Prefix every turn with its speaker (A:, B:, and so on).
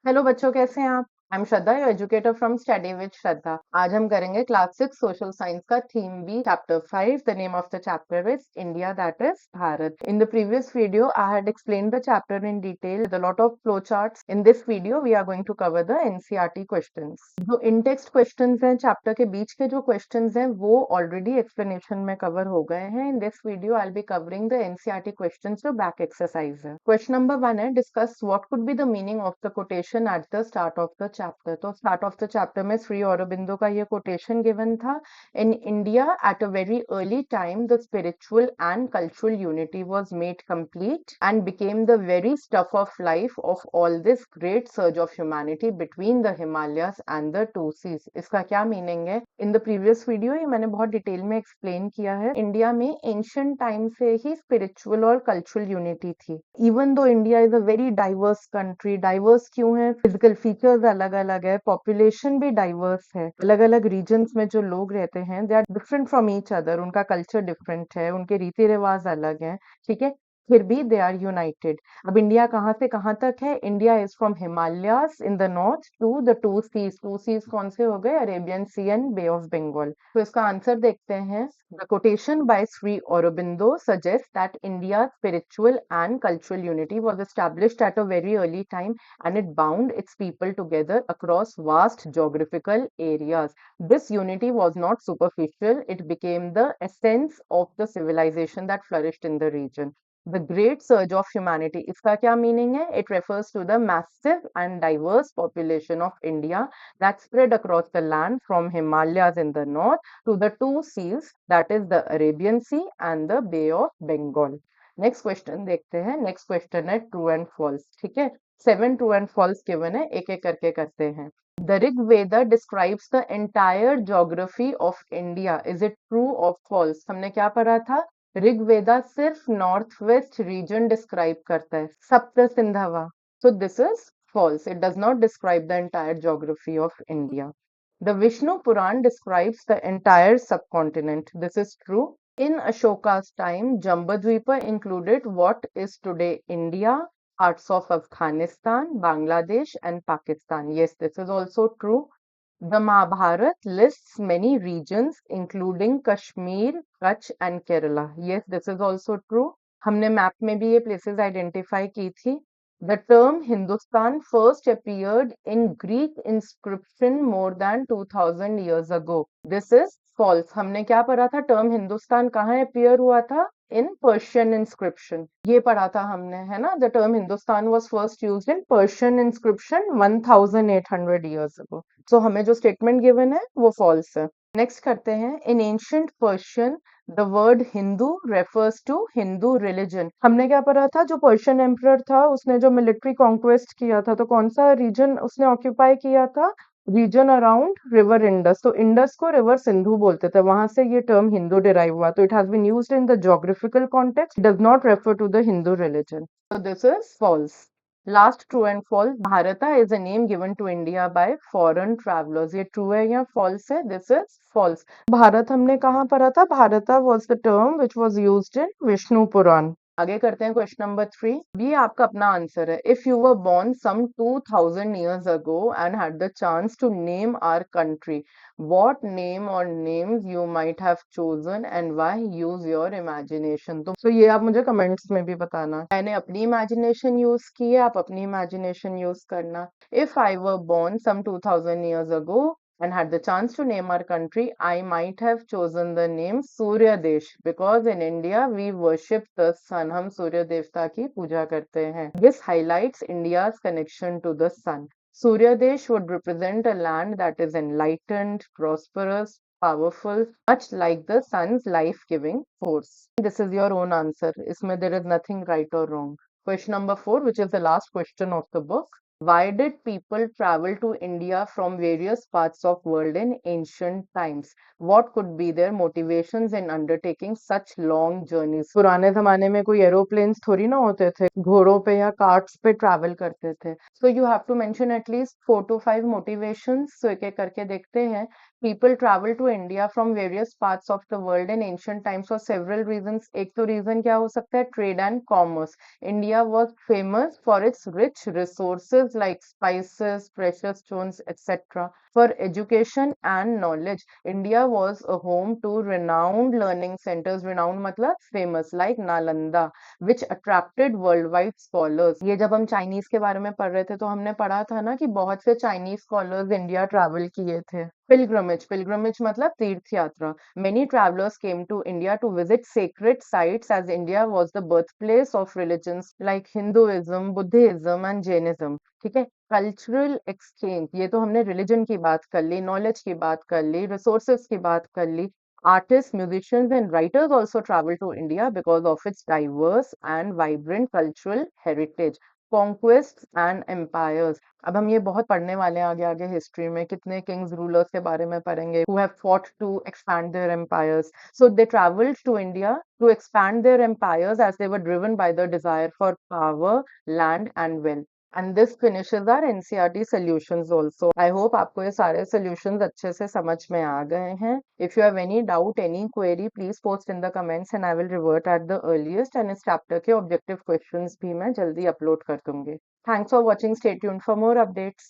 A: Hello बच्चों, कैसे हैं आप? I am Shraddha, your educator from study with Shraddha. आज हम करेंगे क्लास 6 सोशल साइंस का theme B chapter 5। The name of the chapter is India, that is Bharat. In the previous video I had explained the chapter in detail with a lot of flow charts. In this video we are going to cover the NCERT questions. जो in text questions हैं, chapter के बीच के जो questions हैं, वो already explanation में cover हो गए हैं। इन this video I will be covering the NCERT questions जो बैक एक्सरसाइज है। क्वेश्चन नंबर 1 है, discuss what could be the meaning of the quotation at the start of the chapter. तो start of the chapter में श्री अरबिंदो का ये quotation given था। In India at a very early time the spiritual and cultural unity was made complete and became the very stuff of life of all this great surge of humanity between the Himalayas and the two seas. इसका क्या meaning है? इन the previous video ये मैंने बहुत detail में explain किया है। India में एंशियंट टाइम से ही स्पिरिचुअल और कल्चरल यूनिटी थी। Even though India is a very diverse country. Diverse क्यों है? फिजिकल फीचर्स अलग अलग है, पॉपुलेशन भी डाइवर्स है, अलग अलग रीजन्स में जो लोग रहते हैं they are different from each other. उनका कल्चर डिफरेंट है, उनके रीति रिवाज अलग हैं, ठीक है, फिर भी दे आर यूनाइटेड। अब इंडिया कहाँ से कहाँ तक है? India is from Himalayas in the north to the two seas. Two seas कौन से हो गए? Arabian sea and bay of Bengal. तो इसका आंसर देखते हैं। The quotation by Shri Aurobindo suggests that India's spiritual and cultural unity was established at a very early time and it bound its people together across vast geographical areas. This unity was not superficial, it became the essence of the civilization that flourished in the region. The great surge of humanity, इसका क्या meaning है? It refers to the massive and diverse population of India that spread across the land from Himalayas in the north to the two seas, that is the Arabian Sea and the Bay of Bengal. Next question देखते हैं। Next question है true and false, ठीक है। 7 true and false given है, एक एक करके करते हैं। The Rigveda describes the entire geography of India, is it true और फॉल्स? हमने क्या पढ़ा था? ऋग्वेदा सिर्फ नॉर्थ वेस्ट रीजन डिस्क्राइब करता है, सप्त Sendhwa. So this is false. It does not describe the entire geography of India. The Vishnu Puran describes the entire subcontinent. This is true. In Ashoka's time, Jambudvipa included what is today India, parts of Afghanistan, Bangladesh, and Pakistan. Yes, this is also true. The Mahabharata lists many regions, including Kashmir, Kutch, and Kerala. Yes, this is also true. हमने map में भी ये places identify की थी। The term Hindustan first appeared in Greek inscription more than 2000 years ago. This is false. हमने क्या पढ़ा था? टर्म हिंदुस्तान कहाँ appear हुआ था? In Persian inscription. ये पढ़ा था हमने, है ना? The term Hindustan was first used in Persian inscription 1800 years ago. So हमें जो statement given है वो false है। नेक्स्ट करते हैं। In ancient Persian the word Hindu refers to Hindu religion. हमने क्या पढ़ा था? जो पर्शियन एम्परर था उसने जो मिलिट्री कॉन्क्वेस्ट किया था, तो कौन सा रीजन उसने ऑक्यूपाई किया था? Region around river Indus. तो इंडस को रिवर सिंधु बोलते थे, वहां से ये टर्म हिंदू डिराइव हुआ। तो it has been used in the geographical context, does not refer to the Hindu religion. So this is false. Last true and false. Bharata is a name given to India by foreign travelers. ये true है या false है? This is false. Bharat हमने कहाँ पढ़ा था? भारता was the term which was used in Vishnu Puran. आगे करते हैं क्वेश्चन नंबर 3। ये आपका अपना आंसर है। If you were born some 2000 years ago and had the chance to name our country, what name or names you might have chosen and why? Use your imagination. तो ये आप मुझे comments में भी बताना। मैंने अपनी इमेजिनेशन यूज की है, आप अपनी इमेजिनेशन यूज करना। If I were born some 2000 years ago and had the chance to name our country, I might have chosen the name Surya Desh because in India we worship the sun. हम सूर्य देवता की पूजा करते हैं। This highlights India's connection to the sun. Surya Desh would represent a land that is enlightened, prosperous, powerful, much like the sun's life-giving force. This is your own answer. इसमें there is nothing right or wrong. Question number 4, which is the last question of the book. Why did people travel to India from various parts of world in ancient times? What could be their motivations in undertaking such long journeys? पुराने जमाने में कोई aeroplanes थोड़ी ना होते थे, घोड़ों पे या कार्ट्स पे ट्रैवल करते थे। So you have to mention at least 4 to 5 motivations. So एक एक करके देखते हैं। People travel to India from various parts of the world in ancient times for several reasons. एक तो रीजन क्या हो सकता है? Trade and commerce. India was famous for its rich resources resources like spices, precious stones, etc. For education and knowledge, India was a home to renowned learning centers. Renowned matlab famous, like Nalanda, which attracted worldwide scholars. ये जब हम Chinese के बारे में पढ़ रहे थे तो हमने पढ़ा था ना कि बहुत से चाइनीज स्कॉलर्स इंडिया ट्रैवल किए थे. Pilgrimage matlab तीर्थ यात्रा. Many travelers came to India to visit sacred sites, as India was the birthplace of religions like Hinduism, Buddhism and Jainism. ठीक है. कल्चरल एक्सचेंज, ये तो हमने रिलीजन की बात कर ली, नॉलेज की बात कर ली, रिसोर्सेज की बात कर ली. Artists, musicians and writers also travel to India because of its diverse and vibrant cultural heritage. Conquests and empires. अब हम ये बहुत पढ़ने वाले हैं आगे आगे हिस्ट्री में. कितने किंग्स रूलर्स के बारे में पढ़ेंगे who have fought to expand their empires. So they traveled to India to expand their empires as they were driven by the desire for power, land and wealth. And this finishes our NCERT solutions also. I hope आपको ये सारे solutions अच्छे से समझ में आ गए हैं. If you have any doubt, any query, please post in the comments and I will revert at the earliest. And इस chapter के objective questions भी मैं जल्दी upload कर दूंगी. Thanks for watching. Stay tuned for more updates.